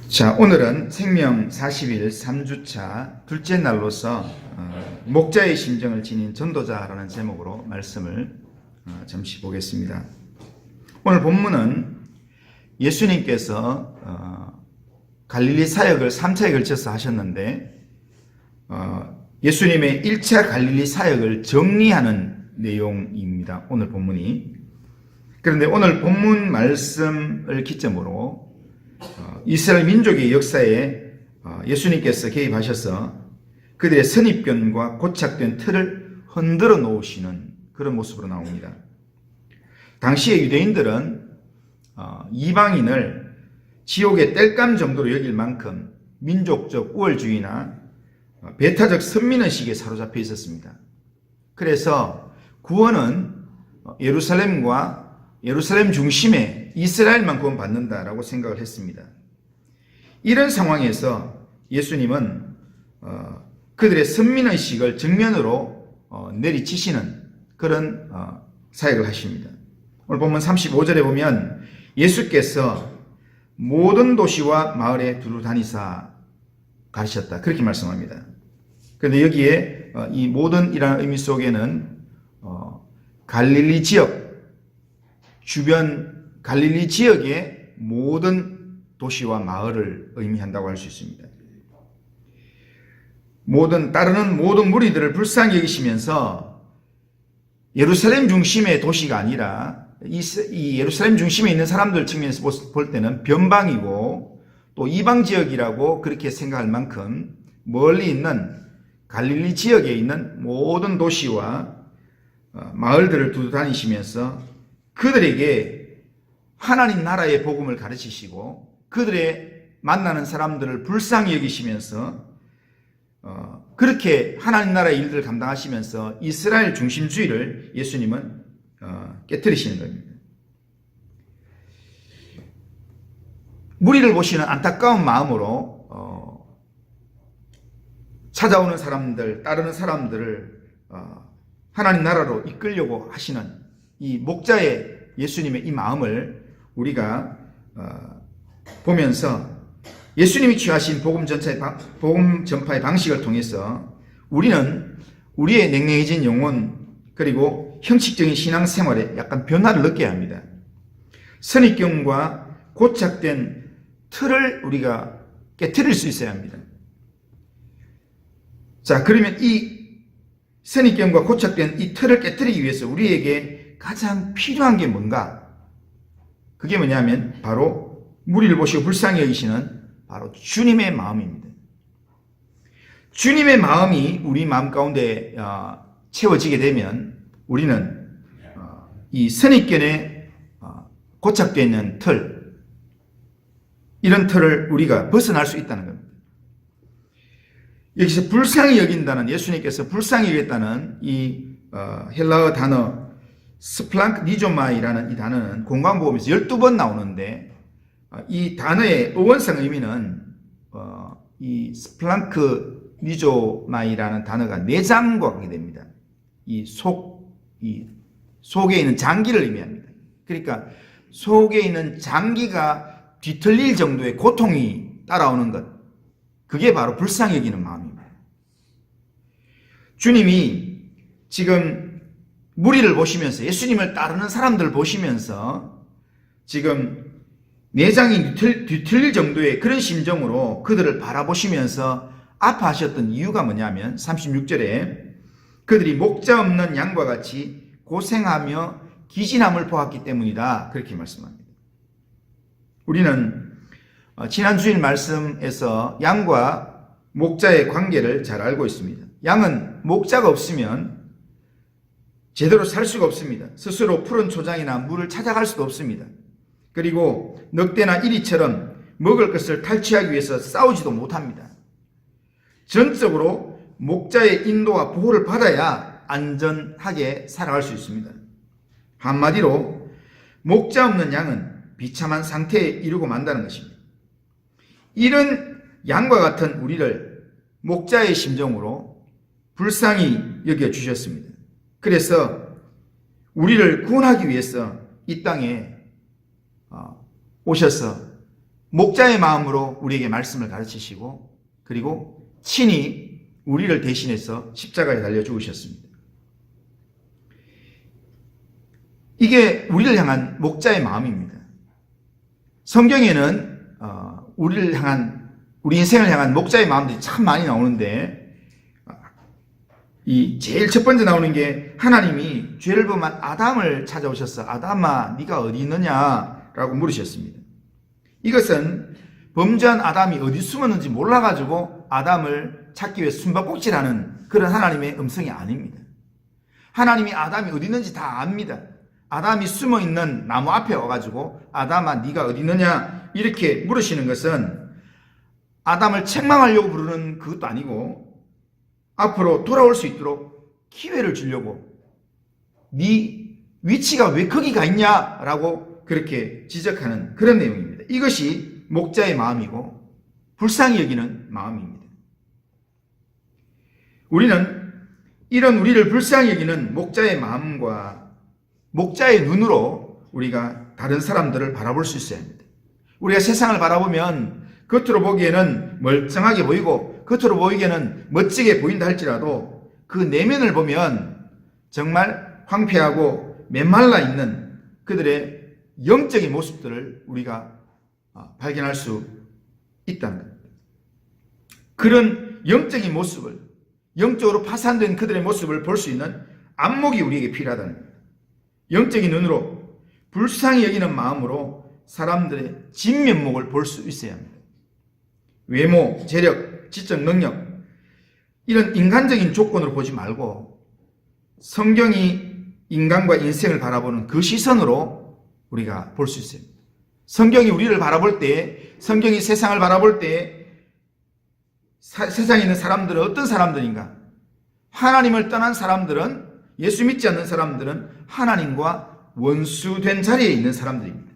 자, 오늘은 생명 40일 3주차 둘째 날로서 목자의 심정을 지닌 전도자라는 제목으로 말씀을 잠시 보겠습니다. 오늘 본문은 예수님께서 갈릴리 사역을 3차에 걸쳐서 하셨는데 예수님의 1차 갈릴리 사역을 정리하는 내용입니다. 오늘 본문이. 그런데 오늘 본문 말씀을 기점으로 이스라엘 민족의 역사에 예수님께서 개입하셔서 그들의 선입견과 고착된 틀을 흔들어 놓으시는 그런 모습으로 나옵니다. 당시의 유대인들은 이방인을 지옥의 땔감 정도로 여길 만큼 민족적 우월주의나 배타적 선민의식에 사로잡혀 있었습니다. 그래서 구원은 예루살렘과 예루살렘 중심의 이스라엘만 구원받는다라고 생각을 했습니다. 이런 상황에서 예수님은 그들의 선민의식을 정면으로 내리치시는 그런 사역을 하십니다. 오늘 본문 35절에 보면 예수께서 모든 도시와 마을에 두루 다니사 가르쳤다. 그렇게 말씀합니다. 그런데 여기에 이 모든이라는 의미 속에는 갈릴리 지역, 주변 갈릴리 지역의 모든 도시와 마을을 의미한다고 할 수 있습니다. 따르는 모든 무리들을 불쌍히 여기시면서 예루살렘 중심의 도시가 아니라 이 예루살렘 중심에 있는 사람들 측면에서 볼 때는 변방이고 또 이방 지역이라고 그렇게 생각할 만큼 멀리 있는 갈릴리 지역에 있는 모든 도시와 마을들을 두루 다니시면서 그들에게 하나님 나라의 복음을 가르치시고 그들의 만나는 사람들을 불쌍히 여기시면서 그렇게 하나님 나라의 일들을 감당하시면서 이스라엘 중심주의를 예수님은 깨트리시는 겁니다. 무리를 보시는 안타까운 마음으로 찾아오는 사람들, 따르는 사람들을 하나님 나라로 이끌려고 하시는 이 목자의 예수님의 이 마음을 우리가 보면서 예수님이 취하신 복음 전파의 방식을 통해서 우리는 우리의 냉랭해진 영혼 그리고 형식적인 신앙생활에 약간 변화를 느껴야 합니다. 선입견과 고착된 틀을 우리가 깨트릴 수 있어야 합니다. 자, 그러면 이 선입견과 고착된 이 틀을 깨트리기 위해서 우리에게 가장 필요한 게 뭔가? 그게 뭐냐면 바로 무리를 보시고 불쌍히 여기시는 바로 주님의 마음입니다. 주님의 마음이 우리 마음 가운데 채워지게 되면 우리는 이 선입견에 고착되어 있는 틀, 이런 틀을 우리가 벗어날 수 있다는 겁니다. 여기서 불쌍히 여긴다는, 예수님께서 불쌍히 여겼다는 이 헬라어 단어 스플랑크니조마이라는 이 단어는 공관복음에서 12번 나오는데 이 단어의 어원성 의미는 이 스플랑크니조마이라는 단어가 내장과 관계됩니다. 이 속에 있는 장기를 의미합니다. 그러니까 속에 있는 장기가 뒤틀릴 정도의 고통이 따라오는 것, 그게 바로 불쌍히 여기는 마음입니다. 주님이 지금 무리를 보시면서 예수님을 따르는 사람들을 보시면서 지금 내장이 뒤틀릴 정도의 그런 심정으로 그들을 바라보시면서 아파하셨던 이유가 뭐냐면 36절에 그들이 목자 없는 양과 같이 고생하며 기진함을 보았기 때문이다. 그렇게 말씀합니다. 우리는 지난 주일 말씀에서 양과 목자의 관계를 잘 알고 있습니다. 양은 목자가 없으면 제대로 살 수가 없습니다. 스스로 푸른 초장이나 물을 찾아갈 수도 없습니다. 그리고 늑대나 이리처럼 먹을 것을 탈취하기 위해서 싸우지도 못합니다. 전적으로 목자의 인도와 보호를 받아야 안전하게 살아갈 수 있습니다. 한마디로 목자 없는 양은 비참한 상태에 이르고 만다는 것입니다. 이런 양과 같은 우리를 목자의 심정으로 불쌍히 여겨주셨습니다. 그래서 우리를 구원하기 위해서 이 땅에 오셔서 목자의 마음으로 우리에게 말씀을 가르치시고 그리고 친히 우리를 대신해서 십자가에 달려 죽으셨습니다. 이게 우리를 향한 목자의 마음입니다. 성경에는 우리 인생을 향한 목자의 마음들이 참 많이 나오는데 이 제일 첫 번째 나오는 게 하나님이 죄를 범한 아담을 찾아오셔서 아담아 네가 어디 있느냐라고 물으셨습니다. 이것은 범죄한 아담이 어디 숨었는지 몰라가지고 아담을 찾기 위해 숨바꼭질하는 그런 하나님의 음성이 아닙니다. 하나님이 아담이 어디 있는지 다 압니다. 아담이 숨어있는 나무 앞에 와가지고 아담아 네가 어디 있느냐 이렇게 물으시는 것은 아담을 책망하려고 부르는 그것도 아니고 앞으로 돌아올 수 있도록 기회를 주려고 네 위치가 왜 거기 가 있냐라고 그렇게 지적하는 그런 내용입니다. 이것이 목자의 마음이고 불쌍히 여기는 마음입니다. 우리는 이런 우리를 불쌍히 여기는 목자의 마음과 목자의 눈으로 우리가 다른 사람들을 바라볼 수 있어야 합니다. 우리가 세상을 바라보면 겉으로 보기에는 멀쩡하게 보이고 겉으로 보이기에는 멋지게 보인다 할지라도 그 내면을 보면 정말 황폐하고 메말라 있는 그들의 영적인 모습들을 우리가 발견할 수 있다는 겁니다. 그런 영적인 모습을, 영적으로 파산된 그들의 모습을 볼 수 있는 안목이 우리에게 필요하다는 겁니다. 영적인 눈으로 불쌍히 여기는 마음으로 사람들의 진면목을 볼 수 있어야 합니다. 외모, 재력, 지적 능력 이런 인간적인 조건으로 보지 말고 성경이 인간과 인생을 바라보는 그 시선으로 우리가 볼 수 있어요. 성경이 우리를 바라볼 때, 성경이 세상을 바라볼 때 세상에 있는 사람들은 어떤 사람들인가? 하나님을 떠난 사람들은, 예수 믿지 않는 사람들은 하나님과 원수된 자리에 있는 사람들입니다.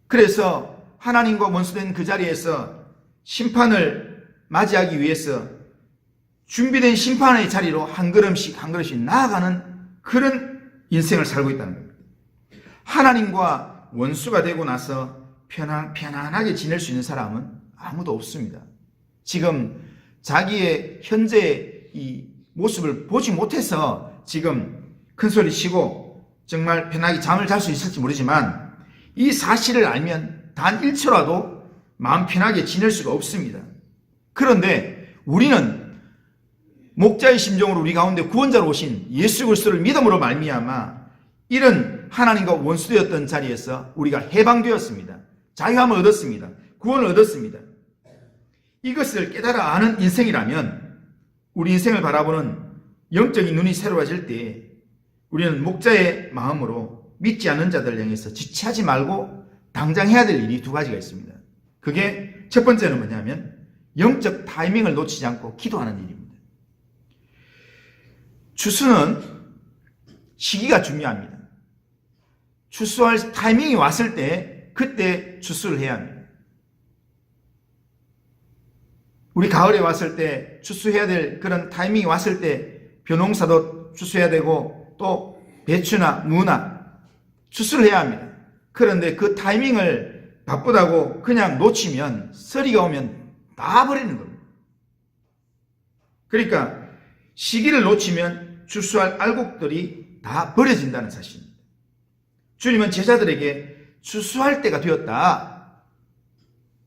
그래서 하나님과 원수된 그 자리에서 심판을 맞이하기 위해서 준비된 심판의 자리로 한 걸음씩 한 걸음씩 나아가는 그런 인생을 살고 있다는 겁니다. 하나님과 원수가 되고 나서 편안하게 지낼 수 있는 사람은 아무도 없습니다. 지금 자기의 현재의 이 모습을 보지 못해서 지금 큰소리 치고 정말 편하게 잠을 잘 수 있을지 모르지만 이 사실을 알면 단 1초라도 마음 편하게 지낼 수가 없습니다. 그런데 우리는 목자의 심정으로 우리 가운데 구원자로 오신 예수 그리스도를 믿음으로 말미암아 이런 하나님과 원수되었던 자리에서 우리가 해방되었습니다. 자유함을 얻었습니다. 구원을 얻었습니다. 이것을 깨달아 아는 인생이라면 우리 인생을 바라보는 영적인 눈이 새로워질 때 우리는 목자의 마음으로 믿지 않는 자들을 향해서 지체하지 말고 당장 해야 될 일이 두 가지가 있습니다. 그게 첫 번째는 뭐냐면 영적 타이밍을 놓치지 않고 기도하는 일입니다. 추수는 시기가 중요합니다. 추수할 타이밍이 왔을 때 그때 추수를 해야 합니다. 우리 가을에 왔을 때 추수해야 될 그런 타이밍이 왔을 때 벼농사도 추수해야 되고 또 배추나 무나 추수를 해야 합니다. 그런데 그 타이밍을 바쁘다고 그냥 놓치면 서리가 오면 다 버리는 겁니다. 그러니까 시기를 놓치면 추수할 알곡들이 다 버려진다는 사실입니다. 주님은 제자들에게 추수할 때가 되었다.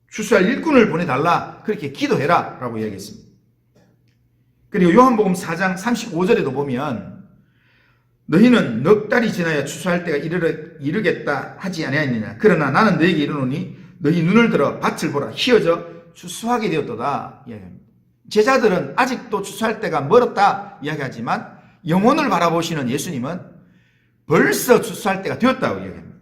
추수할 일꾼을 보내달라. 그렇게 기도해라. 라고 이야기했습니다. 그리고 요한복음 4장 35절에도 보면 너희는 넉 달이 지나야 추수할 때가 이르겠다 하지 아니하느냐. 그러나 나는 너희에게 이르노니 너희 눈을 들어 밭을 보라. 희어져 추수하게 되었도다. 이야기합니다. 제자들은 아직도 추수할 때가 멀었다 이야기하지만 영혼을 바라보시는 예수님은 벌써 추수할 때가 되었다고 이야기합니다.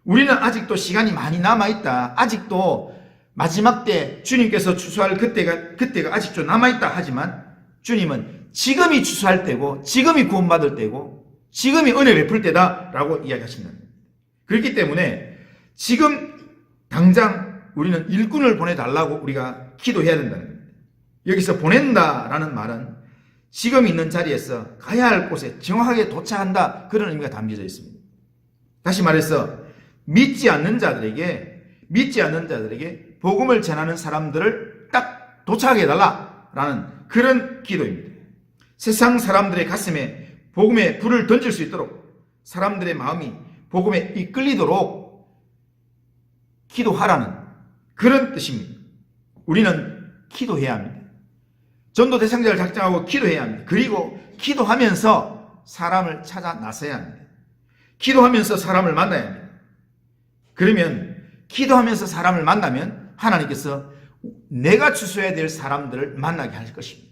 우리는 아직도 시간이 많이 남아있다. 아직도 마지막 때 주님께서 추수할 그때가 아직도 남아있다 하지만 주님은 지금이 추수할 때고 지금이 구원받을 때고 지금이 은혜 베풀 때다라고 이야기하십니다. 그렇기 때문에 지금 당장 우리는 일꾼을 보내달라고 우리가 기도해야 된다는 겁니다. 여기서 보낸다라는 말은 지금 있는 자리에서 가야 할 곳에 정확하게 도착한다 그런 의미가 담겨져 있습니다. 다시 말해서 믿지 않는 자들에게 믿지 않는 자들에게 복음을 전하는 사람들을 딱 도착하게 해달라라는 그런 기도입니다. 세상 사람들의 가슴에 복음의 불을 던질 수 있도록 사람들의 마음이 복음에 이끌리도록 기도하라는 그런 뜻입니다. 우리는 기도해야 합니다. 전도 대상자를 작정하고 기도해야 합니다. 그리고 기도하면서 사람을 찾아 나서야 합니다. 기도하면서 사람을 만나야 합니다. 그러면 기도하면서 사람을 만나면 하나님께서 내가 추수해야 될 사람들을 만나게 할 것입니다.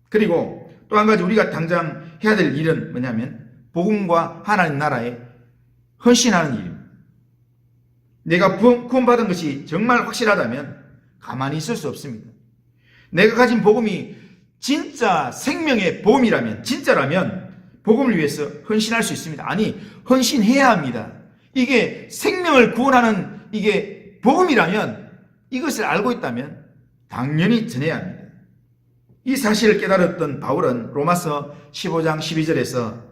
그리고 또 한 가지 우리가 당장 해야 될 일은 뭐냐면 복음과 하나님 나라에 헌신하는 일입니다. 내가 구원받은 것이 정말 확실하다면 가만히 있을 수 없습니다. 내가 가진 복음이 진짜 생명의 복음이라면, 진짜라면 복음을 위해서 헌신할 수 있습니다. 아니, 헌신해야 합니다. 이게 생명을 구원하는 이게 복음이라면, 이것을 알고 있다면 당연히 전해야 합니다. 이 사실을 깨달았던 바울은 로마서 15장 12절에서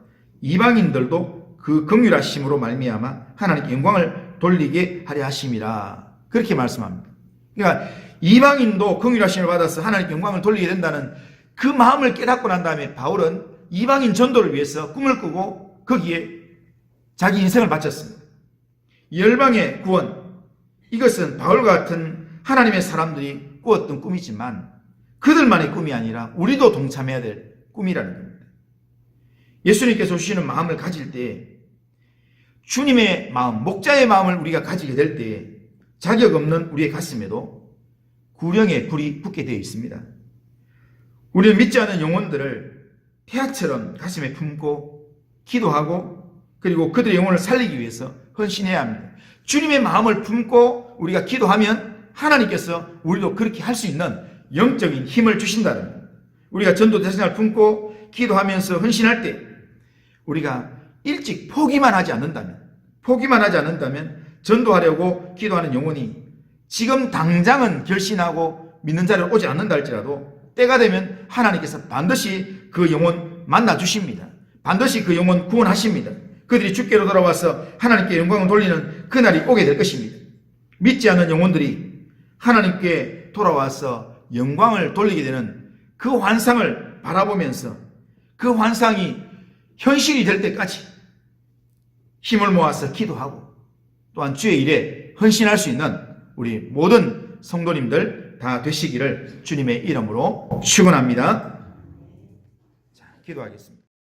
이방인들도 그 긍휼하심으로 말미암아 하나님께 영광을 돌리게 하려 하심이라 그렇게 말씀합니다. 그러니까 이방인도 긍휼하심을 받아서 하나님께 영광을 돌리게 된다는 그 마음을 깨닫고 난 다음에 바울은 이방인 전도를 위해서 꿈을 꾸고 거기에 자기 인생을 바쳤습니다. 열방의 구원, 이것은 바울과 같은 하나님의 사람들이 꾸었던 꿈이지만 그들만의 꿈이 아니라 우리도 동참해야 될 꿈이라는 겁니다. 예수님께서 주시는 마음을 가질 때 주님의 마음, 목자의 마음을 우리가 가지게 될 때 자격 없는 우리의 가슴에도 구령의 불이 붙게 되어 있습니다. 우리는 믿지 않는 영혼들을 태아처럼 가슴에 품고 기도하고 그리고 그들의 영혼을 살리기 위해서 헌신해야 합니다. 주님의 마음을 품고 우리가 기도하면 하나님께서 우리도 그렇게 할 수 있는 영적인 힘을 주신다는 겁니다. 우리가 전도 대상을 품고 기도하면서 헌신할 때 우리가 일찍 포기만 하지 않는다면 전도하려고 기도하는 영혼이 지금 당장은 결신하고 믿는 자리로 오지 않는다 할지라도 때가 되면 하나님께서 반드시 그 영혼 만나 주십니다. 반드시 그 영혼 구원하십니다. 그들이 주께로 돌아와서 하나님께 영광을 돌리는 그날이 오게 될 것입니다. 믿지 않는 영혼들이 하나님께 돌아와서 영광을 돌리게 되는 그 환상을 바라보면서 그 환상이 현실이 될 때까지 힘을 모아서 기도하고 또한 주의 일에 헌신할 수 있는 우리 모든 성도님들 다 되시기를 주님의 이름으로 축원합니다. 자, 기도하겠습니다.